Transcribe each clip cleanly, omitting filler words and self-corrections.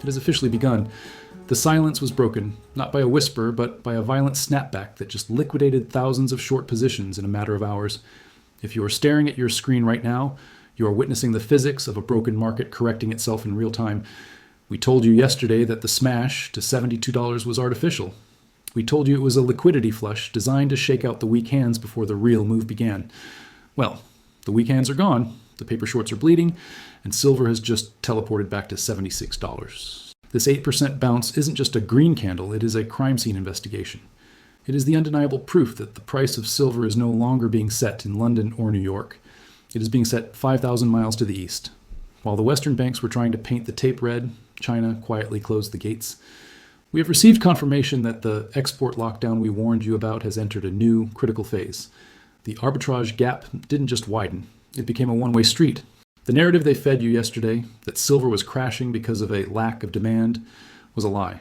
It has officially begun. The silence was broken, not by a whisper, but by a violent snapback that just liquidated thousands of short positions in a matter of hours. If you are staring at your screen right now, you are witnessing the physics of a broken market correcting itself in real time. We told you yesterday that the smash to $72 was artificial. We told you it was a liquidity flush designed to shake out the weak hands before the real move began. Well, the weak hands are gone, the paper shorts are bleeding, and silver has just teleported back to $76. This 8% bounce isn't just a green candle, it is a crime scene investigation. It is the undeniable proof that the price of silver is no longer being set in London or New York. It is being set 5,000 miles to the east. While the Western banks were trying to paint the tape red, China quietly closed the gates. We have received confirmation that the export lockdown we warned you about has entered a new, critical phase. The arbitrage gap didn't just widen, it became a one-way street. The narrative they fed you yesterday, that silver was crashing because of a lack of demand, was a lie.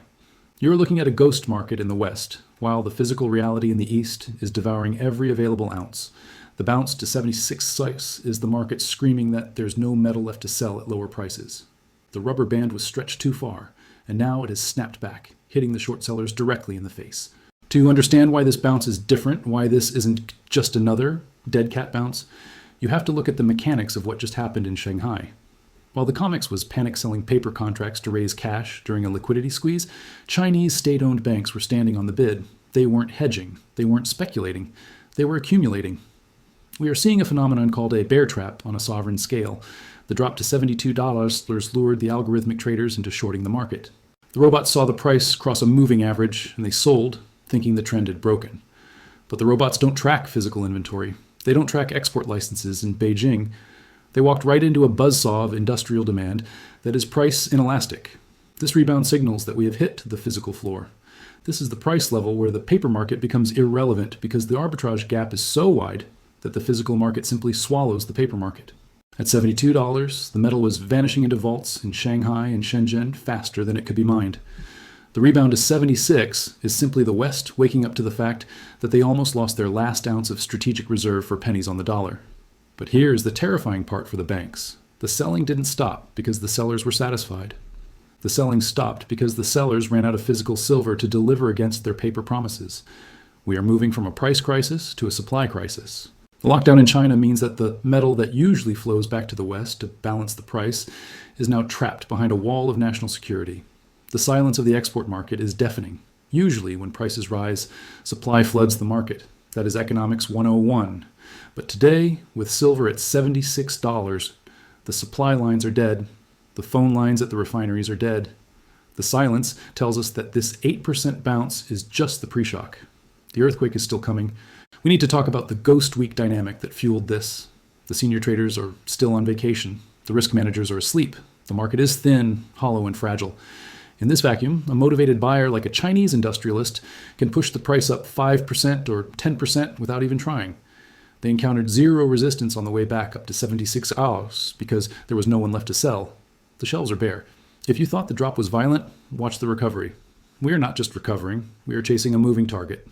You're looking at a ghost market in the West, while the physical reality in the East is devouring every available ounce. The bounce to 76 is the market screaming that there's no metal left to sell at lower prices. The rubber band was stretched too far, and now it has snapped back, hitting the short sellers directly in the face. To understand why this bounce is different, why this isn't just another dead cat bounce, you have to look at the mechanics of what just happened in Shanghai. While the COMEX was panic selling paper contracts to raise cash during a liquidity squeeze, Chinese state-owned banks were standing on the bid. They weren't hedging, they weren't speculating, they were accumulating. We are seeing a phenomenon called a bear trap on a sovereign scale. The drop to $72 lured the algorithmic traders into shorting the market. The robots saw the price cross a moving average, and they sold, thinking the trend had broken. But the robots don't track physical inventory. They don't track export licenses in Beijing. They walked right into a buzzsaw of industrial demand that is price inelastic. This rebound signals that we have hit the physical floor. This is the price level where the paper market becomes irrelevant because the arbitrage gap is so wide that the physical market simply swallows the paper market. At $72, the metal was vanishing into vaults in Shanghai and Shenzhen faster than it could be mined. The rebound to 76 is simply the West waking up to the fact that they almost lost their last ounce of strategic reserve for pennies on the dollar. But here's the terrifying part for the banks. The selling didn't stop because the sellers were satisfied. The selling stopped because the sellers ran out of physical silver to deliver against their paper promises. We are moving from a price crisis to a supply crisis. The lockdown in China means that the metal that usually flows back to the West to balance the price is now trapped behind a wall of national security. The silence of the export market is deafening. Usually, when prices rise, supply floods the market. That is economics 101. But today, with silver at $76, the supply lines are dead. The phone lines at the refineries are dead. The silence tells us that this 8% bounce is just the pre-shock. The earthquake is still coming. We need to talk about the ghost week dynamic that fueled this. The senior traders are still on vacation. The risk managers are asleep. The market is thin, hollow, and fragile. In this vacuum, a motivated buyer like a Chinese industrialist can push the price up 5% or 10% without even trying. They encountered zero resistance on the way back up to $76 because there was no one left to sell. The shelves are bare. If you thought the drop was violent, watch the recovery. We are not just recovering, we are chasing a moving target.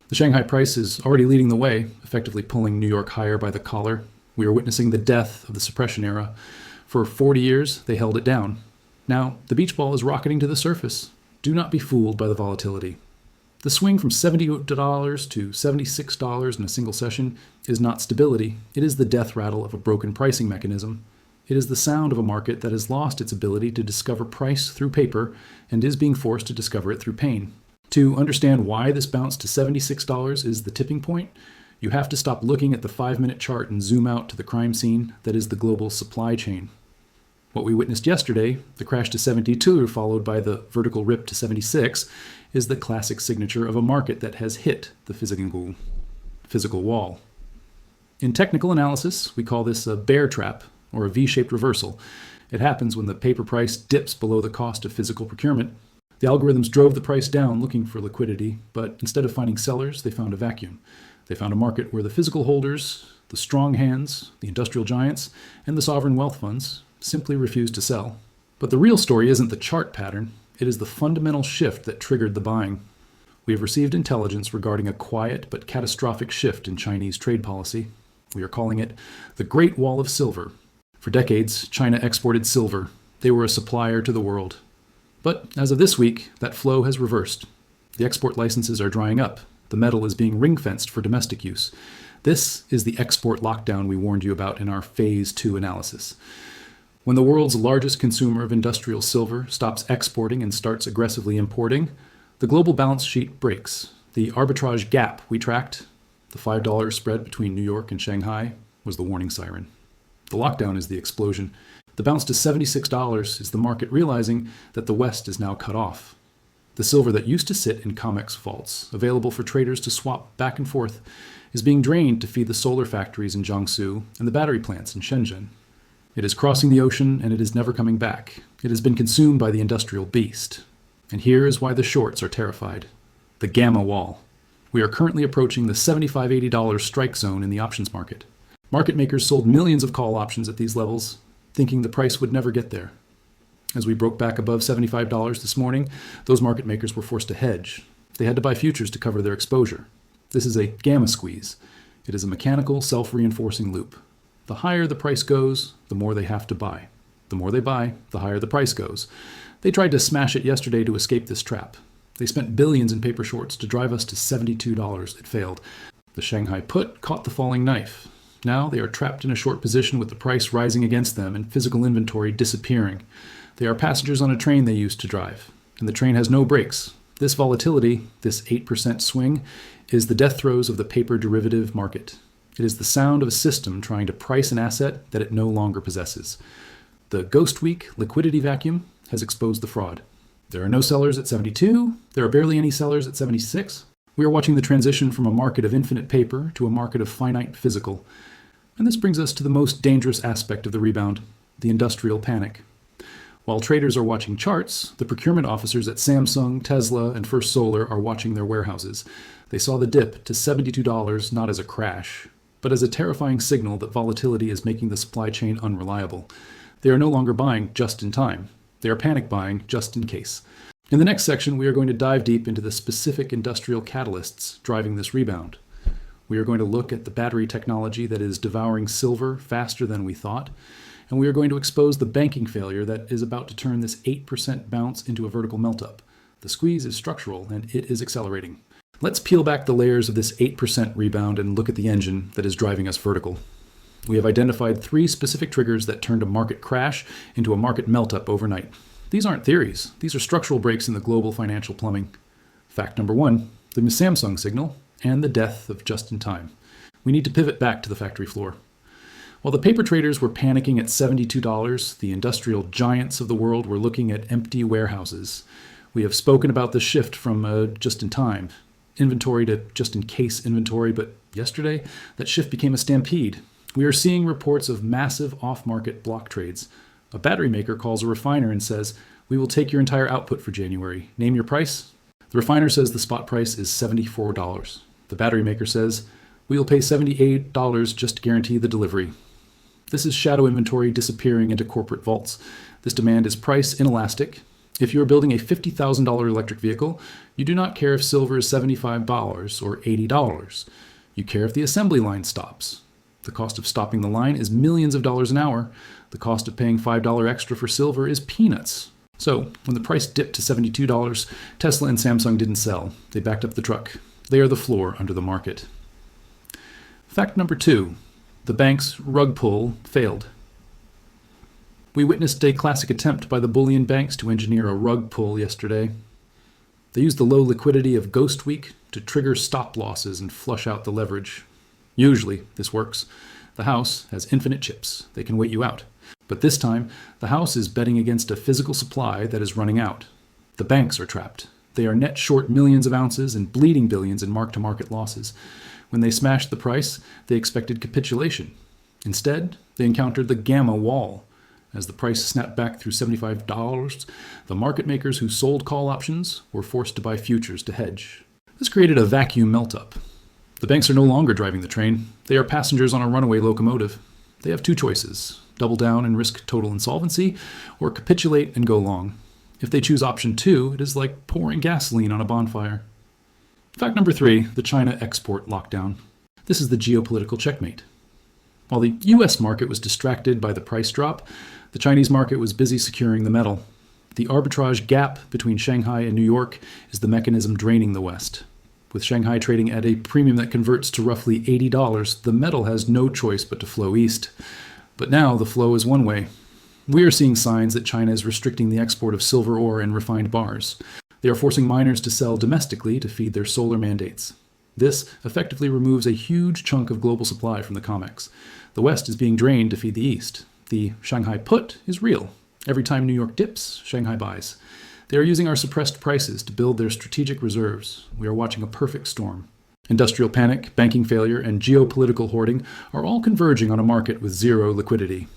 The Shanghai price is already leading the way, effectively pulling New York higher by the collar. We are witnessing the death of the suppression era. For 40 years, they held it down. Now, the beach ball is rocketing to the surface. Do not be fooled by the volatility. The swing from $70 to $76 in a single session is not stability. It is the death rattle of a broken pricing mechanism. It is the sound of a market that has lost its ability to discover price through paper and is being forced to discover it through pain. To understand why this bounce to $76 is the tipping point, you have to stop looking at the 5-minute chart and zoom out to the crime scene that is the global supply chain. What we witnessed yesterday, the crash to 72 followed by the vertical rip to 76, is the classic signature of a market that has hit the physical wall. In technical analysis, we call this a bear trap or a V-shaped reversal. It happens when the paper price dips below the cost of physical procurement. The algorithms drove the price down looking for liquidity, but instead of finding sellers, they found a vacuum. They found a market where the physical holders, the strong hands, the industrial giants, and the sovereign wealth funds simply refused to sell. But the real story isn't the chart pattern, it is the fundamental shift that triggered the buying. We have received intelligence regarding a quiet but catastrophic shift in Chinese trade policy. We are calling it the Great Wall of Silver. For decades, China exported silver. They were a supplier to the world. But as of this week, that flow has reversed. The export licenses are drying up. The metal is being ring-fenced for domestic use. This is the export lockdown we warned you about in our Phase 2 analysis. When the world's largest consumer of industrial silver stops exporting and starts aggressively importing, the global balance sheet breaks. The arbitrage gap we tracked, the $5 spread between New York and Shanghai, was the warning siren. The lockdown is the explosion. The bounce to $76 is the market realizing that the West is now cut off. The silver that used to sit in COMEX vaults, available for traders to swap back and forth, is being drained to feed the solar factories in Jiangsu and the battery plants in Shenzhen. It is crossing the ocean and it is never coming back. It has been consumed by the industrial beast. And here is why the shorts are terrified. The gamma wall. We are currently approaching the $75-80 strike zone in the options market. Market makers sold millions of call options at these levels, thinking the price would never get there. As we broke back above $75 this morning, those market makers were forced to hedge. They had to buy futures to cover their exposure. This is a gamma squeeze. It is a mechanical, self-reinforcing loop. The higher the price goes, the more they have to buy. The more they buy, the higher the price goes. They tried to smash it yesterday to escape this trap. They spent billions in paper shorts to drive us to $72. It failed. The Shanghai put caught the falling knife. Now they are trapped in a short position with the price rising against them and physical inventory disappearing. They are passengers on a train they used to drive, and the train has no brakes. This volatility, this 8% swing, is the death throes of the paper derivative market. It is the sound of a system trying to price an asset that it no longer possesses. The Ghost Week liquidity vacuum has exposed the fraud. There are no sellers at 72. There are barely any sellers at 76. We are watching the transition from a market of infinite paper to a market of finite physical. And this brings us to the most dangerous aspect of the rebound, the industrial panic. While traders are watching charts, the procurement officers at Samsung, Tesla, and First Solar are watching their warehouses. They saw the dip to $72 not as a crash, but as a terrifying signal that volatility is making the supply chain unreliable. They are no longer buying just in time. They are panic buying just in case. In the next section, we are going to dive deep into the specific industrial catalysts driving this rebound. We are going to look at the battery technology that is devouring silver faster than we thought, and we are going to expose the banking failure that is about to turn this 8% bounce into a vertical melt-up. The squeeze is structural, and it is accelerating. Let's peel back the layers of this 8% rebound and look at the engine that is driving us vertical. We have identified 3 specific triggers that turned a market crash into a market melt-up overnight. These aren't theories. These are structural breaks in the global financial plumbing. Fact number 1, the Samsung signal and the death of just-in-time. We need to pivot back to the factory floor. While the paper traders were panicking at $72, the industrial giants of the world were looking at empty warehouses. We have spoken about the shift from just-in-time inventory to just-in-case inventory, but yesterday, that shift became a stampede. We are seeing reports of massive off-market block trades. A battery maker calls a refiner and says, "We will take your entire output for January. Name your price." The refiner says the spot price is $74. The battery maker says, "We will pay $78 just to guarantee the delivery." This is shadow inventory disappearing into corporate vaults. This demand is price inelastic. If you are building a $50,000 electric vehicle, you do not care if silver is $75 or $80. You care if the assembly line stops. The cost of stopping the line is millions of dollars an hour. The cost of paying $5 extra for silver is peanuts. So, when the price dipped to $72, Tesla and Samsung didn't sell. They backed up the truck. They are the floor under the market. Fact number 2. The bank's rug pull failed. We witnessed a classic attempt by the bullion banks to engineer a rug pull yesterday. They used the low liquidity of Ghost Week to trigger stop losses and flush out the leverage. Usually, this works. The house has infinite chips. They can wait you out. But this time, the house is betting against a physical supply that is running out. The banks are trapped. They are net short millions of ounces and bleeding billions in mark-to-market losses. When they smashed the price, they expected capitulation. Instead, they encountered the gamma wall. As the price snapped back through $75, the market makers who sold call options were forced to buy futures to hedge. This created a vacuum melt-up. The banks are no longer driving the train. They are passengers on a runaway locomotive. They have 2 choices: double down and risk total insolvency, or capitulate and go long. If they choose option 2, it is like pouring gasoline on a bonfire. Fact number 3, the China export lockdown. This is the geopolitical checkmate. While the U.S. market was distracted by the price drop, the Chinese market was busy securing the metal. The arbitrage gap between Shanghai and New York is the mechanism draining the West. With Shanghai trading at a premium that converts to roughly $80, the metal has no choice but to flow east. But now the flow is one way. We are seeing signs that China is restricting the export of silver ore and refined bars. They are forcing miners to sell domestically to feed their solar mandates. This effectively removes a huge chunk of global supply from the COMEX. The West is being drained to feed the East. The Shanghai put is real. Every time New York dips, Shanghai buys. They are using our suppressed prices to build their strategic reserves. We are watching a perfect storm. Industrial panic, banking failure, and geopolitical hoarding are all converging on a market with zero liquidity.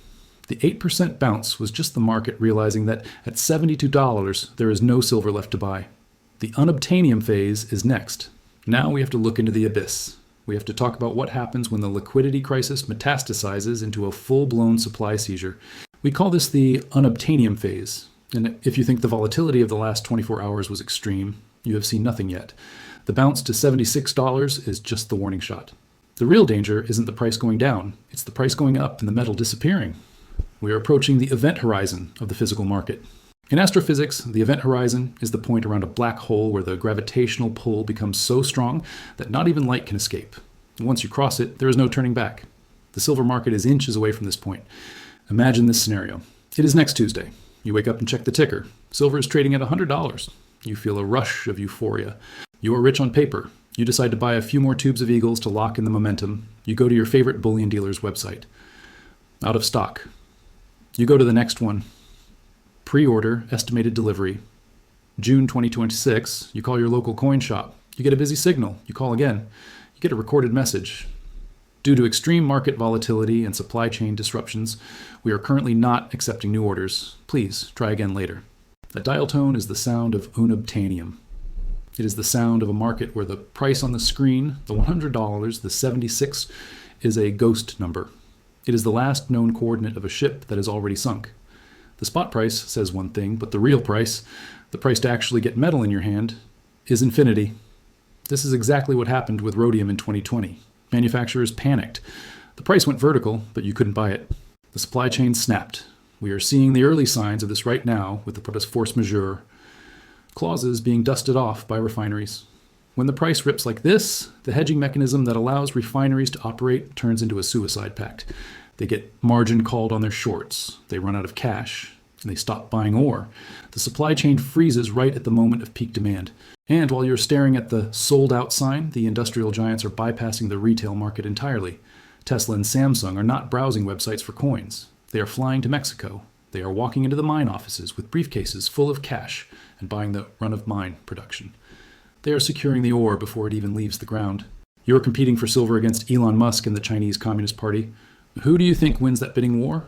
The 8% bounce was just the market realizing that at $72, there is no silver left to buy. The unobtainium phase is next. Now we have to look into the abyss. We have to talk about what happens when the liquidity crisis metastasizes into a full-blown supply seizure. We call this the unobtainium phase. And if you think the volatility of the last 24 hours was extreme, you have seen nothing yet. The bounce to $76 is just the warning shot. The real danger isn't the price going down, it's the price going up and the metal disappearing. We are approaching the event horizon of the physical market. In astrophysics, the event horizon is the point around a black hole where the gravitational pull becomes so strong that not even light can escape. And once you cross it, there is no turning back. The silver market is inches away from this point. Imagine this scenario. It is next Tuesday. You wake up and check the ticker. Silver is trading at $100. You feel a rush of euphoria. You are rich on paper. You decide to buy a few more tubes of Eagles to lock in the momentum. You go to your favorite bullion dealer's website. Out of stock. You go to the next one. Pre-order, estimated delivery. June 2026, you call your local coin shop. You get a busy signal. You call again. You get a recorded message. Due to extreme market volatility and supply chain disruptions, we are currently not accepting new orders. Please try again later. A dial tone is the sound of unobtainium. It is the sound of a market where the price on the screen, the $100, the 76, is a ghost number. It is the last known coordinate of a ship that is already sunk. The spot price says one thing, but the real price, the price to actually get metal in your hand, is infinity. This is exactly what happened with rhodium in 2020. Manufacturers panicked. The price went vertical, but you couldn't buy it. The supply chain snapped. We are seeing the early signs of this right now with the force majeure clauses being dusted off by refineries. When the price rips like this, the hedging mechanism that allows refineries to operate turns into a suicide pact. They get margin called on their shorts. They run out of cash, and they stop buying ore. The supply chain freezes right at the moment of peak demand. And while you're staring at the sold out sign, the industrial giants are bypassing the retail market entirely. Tesla and Samsung are not browsing websites for coins. They are flying to Mexico. They are walking into the mine offices with briefcases full of cash and buying the run-of-mine production. They are securing the ore before it even leaves the ground. You're competing for silver against Elon Musk and the Chinese Communist Party. Who do you think wins that bidding war?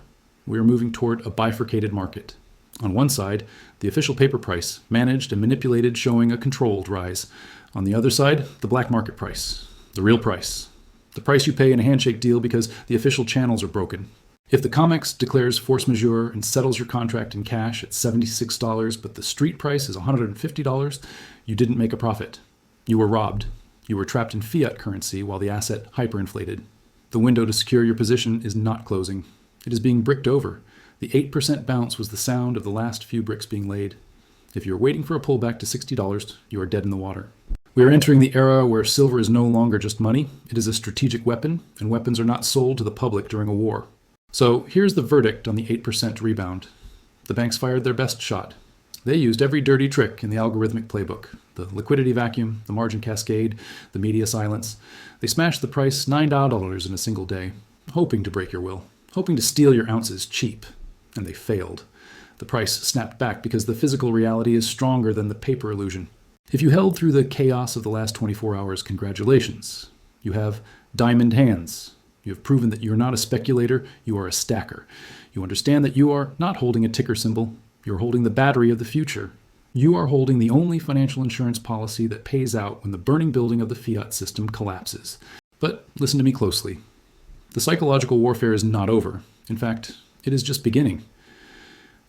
We are moving toward a bifurcated market. On one side, the official paper price, managed and manipulated, showing a controlled rise. On the other side, the black market price, the real price. The price you pay in a handshake deal because the official channels are broken. If the COMEX declares force majeure and settles your contract in cash at $76, but the street price is $150, you didn't make a profit. You were robbed. You were trapped in fiat currency while the asset hyperinflated. The window to secure your position is not closing. It is being bricked over. The 8% bounce was the sound of the last few bricks being laid. If you're waiting for a pullback to $60, you are dead in the water. We are entering the era where silver is no longer just money. It is a strategic weapon, and weapons are not sold to the public during a war. So here's the verdict on the 8% rebound. The banks fired their best shot. They used every dirty trick in the algorithmic playbook. The liquidity vacuum, the margin cascade, the media silence. They smashed the price $9 in a single day, hoping to break your will, hoping to steal your ounces cheap. And they failed. The price snapped back because the physical reality is stronger than the paper illusion. If you held through the chaos of the last 24 hours, congratulations. You have diamond hands. You have proven that you're not a speculator, you are a stacker. You understand that you are not holding a ticker symbol, you're holding the battery of the future. You are holding the only financial insurance policy that pays out when the burning building of the fiat system collapses. But listen to me closely. The psychological warfare is not over. In fact, it is just beginning.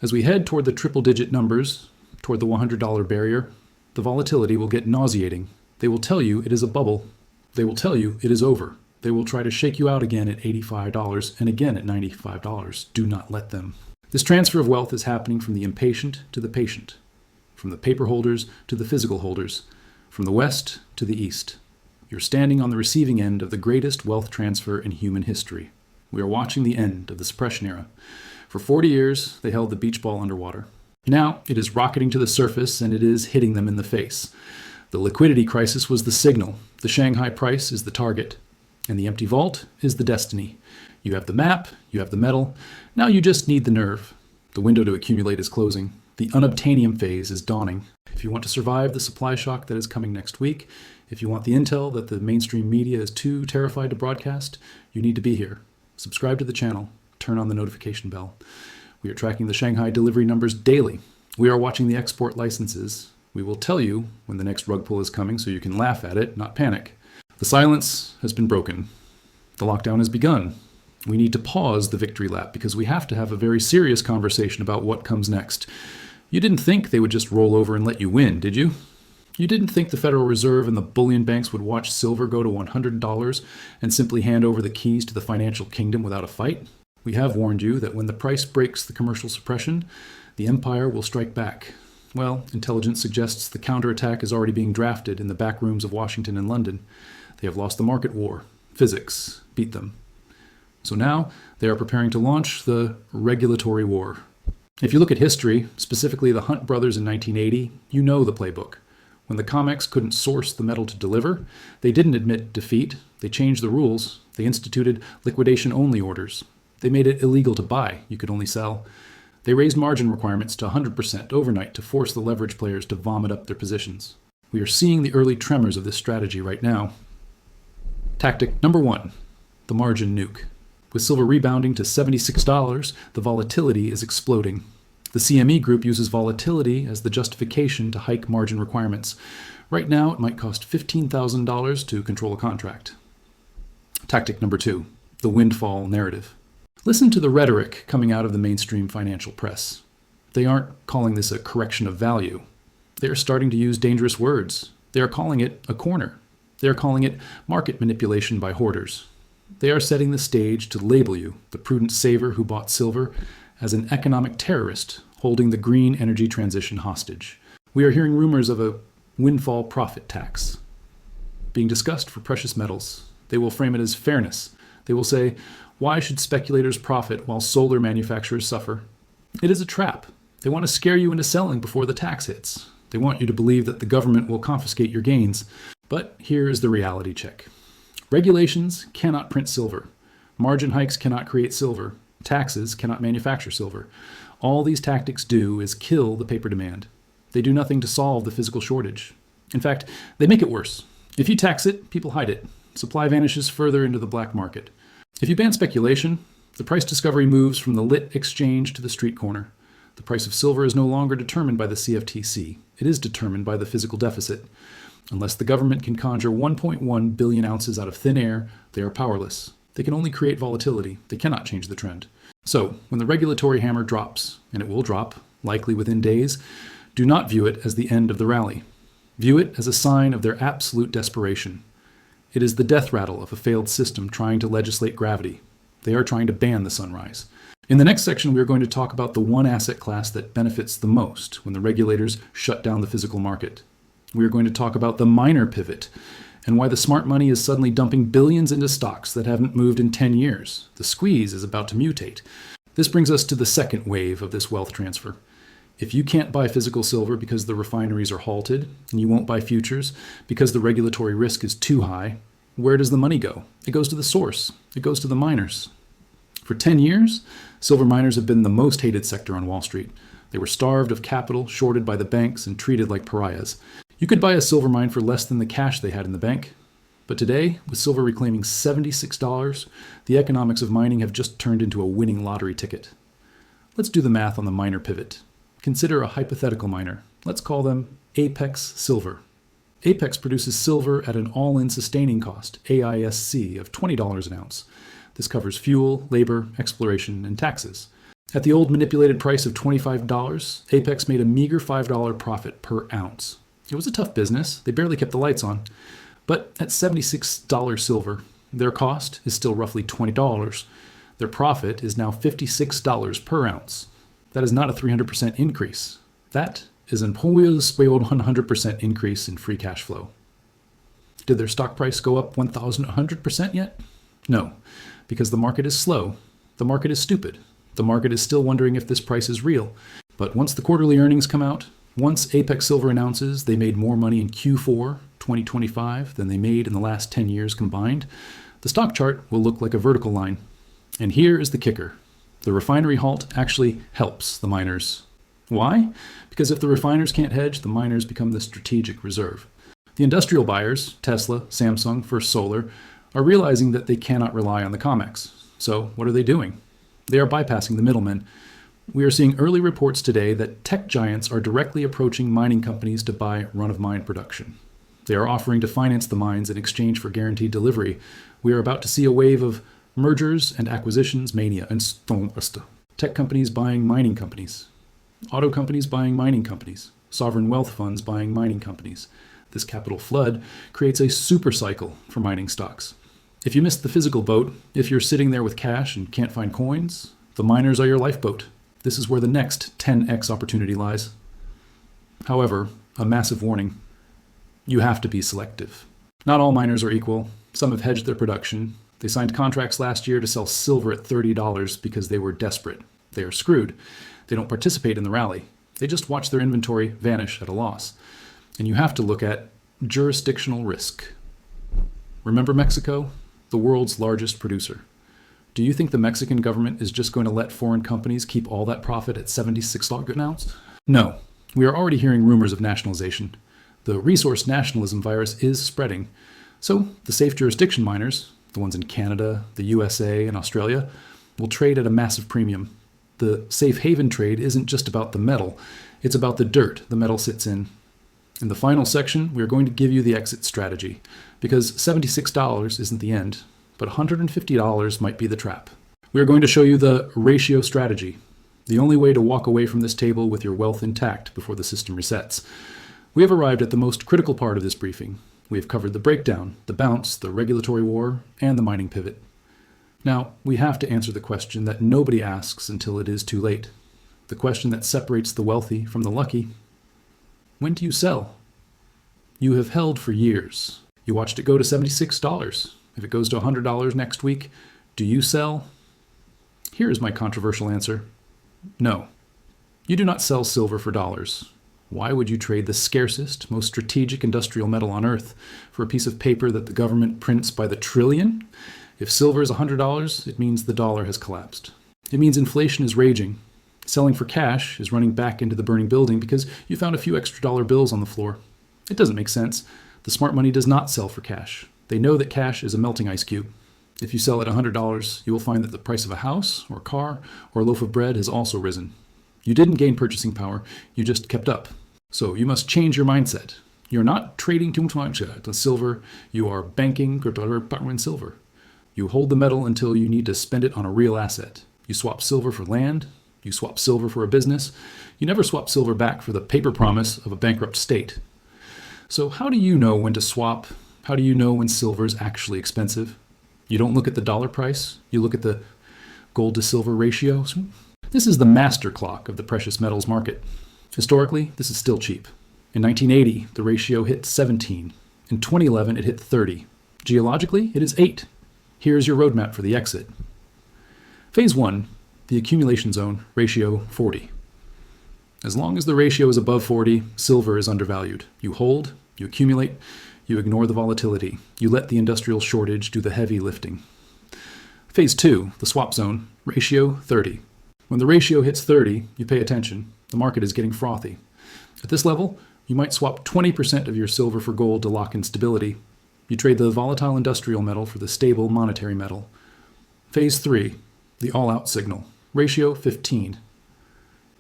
As we head toward the triple-digit numbers, toward the $100 barrier, the volatility will get nauseating. They will tell you it is a bubble. They will tell you it is over. They will try to shake you out again at $85 and again at $95. Do not let them. This transfer of wealth is happening from the impatient to the patient, from the paper holders to the physical holders, from the West to the East. You're standing on the receiving end of the greatest wealth transfer in human history. We are watching the end of the suppression era. For 40 years, they held the beach ball underwater. Now it is rocketing to the surface, and it is hitting them in the face. The liquidity crisis was the signal. The Shanghai price is the target. And the empty vault is the destiny. You have the map, you have the metal. Now you just need the nerve. The window to accumulate is closing. The unobtainium phase is dawning. If you want to survive the supply shock that is coming next week, if you want the intel that the mainstream media is too terrified to broadcast, you need to be here. Subscribe to the channel. Turn on the notification bell. We are tracking the Shanghai delivery numbers daily. We are watching the export licenses. We will tell you when the next rug pull is coming so you can laugh at it, not panic. The silence has been broken. The lockdown has begun. We need to pause the victory lap because we have to have a very serious conversation about what comes next. You didn't think they would just roll over and let you win, did you? You didn't think the Federal Reserve and the bullion banks would watch silver go to $100 and simply hand over the keys to the financial kingdom without a fight? We have warned you that when the price breaks the commercial suppression, the empire will strike back. Well, intelligence suggests the counterattack is already being drafted in the back rooms of Washington and London. They have lost the market war. Physics beat them. So now they are preparing to launch the regulatory war. If you look at history, specifically the Hunt brothers in 1980, you know the playbook. When the COMEX couldn't source the metal to deliver, they didn't admit defeat. They changed the rules. They instituted liquidation-only orders. They made it illegal to buy. You could only sell. They raised margin requirements to 100% overnight to force the leverage players to vomit up their positions. We are seeing the early tremors of this strategy right now. Tactic number 1, the margin nuke. With silver rebounding to $76, the volatility is exploding. The CME group uses volatility as the justification to hike margin requirements. Right now, it might cost $15,000 to control a contract. Tactic number 2, the windfall narrative. Listen to the rhetoric coming out of the mainstream financial press. They aren't calling this a correction of value. They are starting to use dangerous words. They are calling it a corner. They are calling it market manipulation by hoarders. They are setting the stage to label you, the prudent saver who bought silver, as an economic terrorist holding the green energy transition hostage. We are hearing rumors of a windfall profit tax being discussed for precious metals. They will frame it as fairness. They will say, why should speculators profit while solar manufacturers suffer? It is a trap. They want to scare you into selling before the tax hits. They want you to believe that the government will confiscate your gains. But here is the reality check. Regulations cannot print silver. Margin hikes cannot create silver. Taxes cannot manufacture silver. All these tactics do is kill the paper demand. They do nothing to solve the physical shortage. In fact, they make it worse. If you tax it, people hide it. Supply vanishes further into the black market. If you ban speculation, the price discovery moves from the lit exchange to the street corner. The price of silver is no longer determined by the CFTC. It is determined by the physical deficit. Unless the government can conjure 1.1 billion ounces out of thin air, they are powerless. They can only create volatility. They cannot change the trend. So, when the regulatory hammer drops, and it will drop, likely within days, do not view it as the end of the rally. View it as a sign of their absolute desperation. It is the death rattle of a failed system trying to legislate gravity. They are trying to ban the sunrise. In the next section, we are going to talk about the one asset class that benefits the most when the regulators shut down the physical market. We are going to talk about the miner pivot and why the smart money is suddenly dumping billions into stocks that haven't moved in 10 years. The squeeze is about to mutate. This brings us to the second wave of this wealth transfer. If you can't buy physical silver because the refineries are halted, and you won't buy futures because the regulatory risk is too high, where does the money go? It goes to the source. It goes to the miners. For 10 years, silver miners have been the most hated sector on Wall Street. They were starved of capital, shorted by the banks, and treated like pariahs. You could buy a silver mine for less than the cash they had in the bank. But today, with silver reclaiming $76, the economics of mining have just turned into a winning lottery ticket. Let's do the math on the miner pivot. Consider a hypothetical miner. Let's call them Apex Silver. Apex produces silver at an all-in sustaining cost, AISC, of $20 an ounce. This covers fuel, labor, exploration, and taxes. At the old manipulated price of $25, Apex made a meager $5 profit per ounce. It was a tough business. They barely kept the lights on. But at $76 silver, their cost is still roughly $20. Their profit is now $56 per ounce. That is not a 300% increase. That is an 100% increase in free cash flow. Did their stock price go up 1,100% yet? No, because the market is slow. The market is stupid. The market is still wondering if this price is real. But once the quarterly earnings come out, once Apex Silver announces they made more money in Q4 2025 than they made in the last 10 years combined, the stock chart will look like a vertical line. And here is the kicker. The refinery halt actually helps the miners. Why? Because if the refiners can't hedge, the miners become the strategic reserve. The industrial buyers, Tesla, Samsung, First Solar, are realizing that they cannot rely on the COMEX. So what are they doing? They are bypassing the middlemen. We are seeing early reports today that tech giants are directly approaching mining companies to buy run-of-mine production. They are offering to finance the mines in exchange for guaranteed delivery. We are about to see a wave of mergers and acquisitions mania and tech companies buying mining companies, auto companies buying mining companies, sovereign wealth funds buying mining companies. This capital flood creates a super cycle for mining stocks. If you missed the physical boat, if you're sitting there with cash and can't find coins, the miners are your lifeboat. This is where the next 10x opportunity lies. However, a massive warning. You have to be selective. Not all miners are equal. Some have hedged their production. They signed contracts last year to sell silver at $30 because they were desperate. They are screwed. They don't participate in the rally. They just watch their inventory vanish at a loss. And you have to look at jurisdictional risk. Remember Mexico, the world's largest producer. Do you think the Mexican government is just going to let foreign companies keep all that profit at $76 an ounce? No. We are already hearing rumors of nationalization. The resource nationalism virus is spreading. So the safe jurisdiction miners, the ones in Canada, the USA, and Australia, will trade at a massive premium. The safe haven trade isn't just about the metal. It's about the dirt the metal sits in. In the final section, we are going to give you the exit strategy, because $76 isn't the end, but $150 might be the trap. We are going to show you the ratio strategy, the only way to walk away from this table with your wealth intact before the system resets. We have arrived at the most critical part of this briefing. We have covered the breakdown, the bounce, the regulatory war, and the mining pivot. Now, we have to answer the question that nobody asks until it is too late. The question that separates the wealthy from the lucky. When do you sell? You have held for years. You watched it go to $76. If it goes to $100 next week, do you sell? Here is my controversial answer. No. You do not sell silver for dollars. Why would you trade the scarcest, most strategic industrial metal on earth for a piece of paper that the government prints by the trillion? If silver is $100, it means the dollar has collapsed. It means inflation is raging. Selling for cash is running back into the burning building because you found a few extra dollar bills on the floor. It doesn't make sense. The smart money does not sell for cash. They know that cash is a melting ice cube. If you sell at $100, you will find that the price of a house or a car or a loaf of bread has also risen. You didn't gain purchasing power, you just kept up. So you must change your mindset. You're not trading too much to silver, you are banking in silver. You hold the metal until you need to spend it on a real asset. You swap silver for land, you swap silver for a business. You never swap silver back for the paper promise of a bankrupt state. So how do you know when to swap? How do you know when silver is actually expensive? You don't look at the dollar price, you look at the gold to silver ratio. This is the master clock of the precious metals market. Historically, this is still cheap. In 1980, the ratio hit 17. In 2011, it hit 30. Geologically, it is 8. Here is your roadmap for the exit. Phase 1, the accumulation zone, ratio 40. As long as the ratio is above 40, silver is undervalued. You hold, you accumulate, you ignore the volatility. You let the industrial shortage do the heavy lifting. Phase 2, the swap zone, ratio 30. When the ratio hits 30, you pay attention. The market is getting frothy. At this level, you might swap 20% of your silver for gold to lock in stability. You trade the volatile industrial metal for the stable monetary metal. Phase 3, the all-out signal, ratio 15.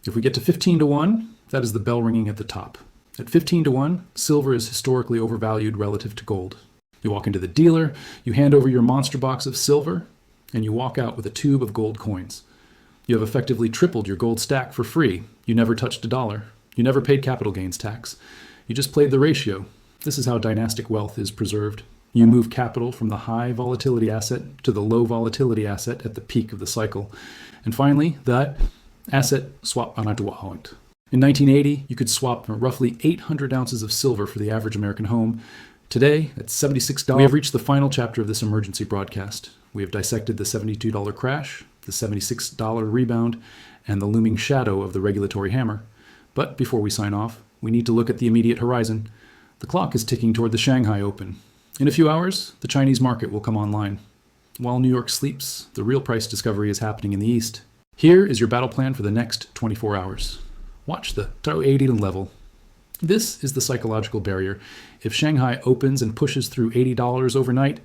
If we get to 15 to 1, that is the bell ringing at the top. At 15 to 1, silver is historically overvalued relative to gold. You walk into the dealer, you hand over your monster box of silver, and you walk out with a tube of gold coins. You have effectively tripled your gold stack for free. You never touched a dollar. You never paid capital gains tax. You just played the ratio. This is how dynastic wealth is preserved. You move capital from the high volatility asset to the low volatility asset at the peak of the cycle. And finally, that Asset swap an Haunt. In 1980, you could swap roughly 800 ounces of silver for the average American home. Today, at $76, we have reached the final chapter of this emergency broadcast. We have dissected the $72 crash, the $76 rebound, and the looming shadow of the regulatory hammer. But before we sign off, we need to look at the immediate horizon. The clock is ticking toward the Shanghai Open. In a few hours, the Chinese market will come online. While New York sleeps, the real price discovery is happening in the East. Here is your battle plan for the next 24 hours. Watch the Tao 80 level. This is the psychological barrier. If Shanghai opens and pushes through $80 overnight,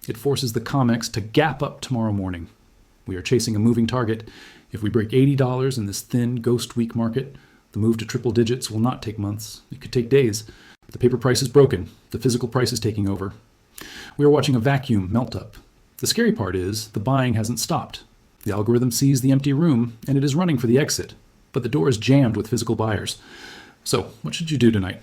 it forces the COMEX to gap up tomorrow morning. We are chasing a moving target. If we break $80 in this thin ghost week market, the move to triple digits will not take months. It could take days. The paper price is broken. The physical price is taking over. We are watching a vacuum melt up. The scary part is the buying hasn't stopped. The algorithm sees the empty room and it is running for the exit, but the door is jammed with physical buyers. So, what should you do tonight?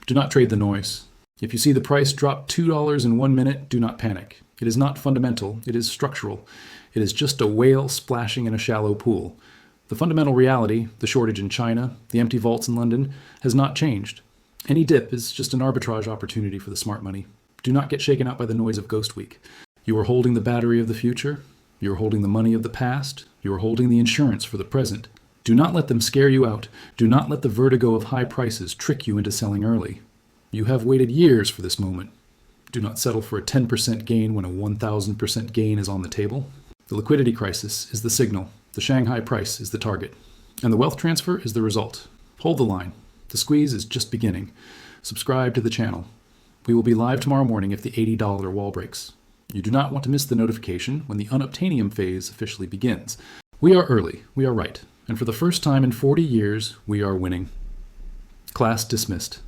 Do not trade the noise. If you see the price drop $2 in 1 minute, do not panic. It is not fundamental, it is structural. It is just a whale splashing in a shallow pool. The fundamental reality, the shortage in China, the empty vaults in London, has not changed. Any dip is just an arbitrage opportunity for the smart money. Do not get shaken out by the noise of Ghost Week. You are holding the battery of the future. You are holding the money of the past. You are holding the insurance for the present. Do not let them scare you out. Do not let the vertigo of high prices trick you into selling early. You have waited years for this moment. Do not settle for a 10% gain when a 1,000% gain is on the table. The liquidity crisis is the signal. The Shanghai price is the target. And the wealth transfer is the result. Hold the line. The squeeze is just beginning. Subscribe to the channel. We will be live tomorrow morning if the $80 wall breaks. You do not want to miss the notification when the unobtainium phase officially begins. We are early. We are right. And for the first time in 40 years, we are winning. Class dismissed.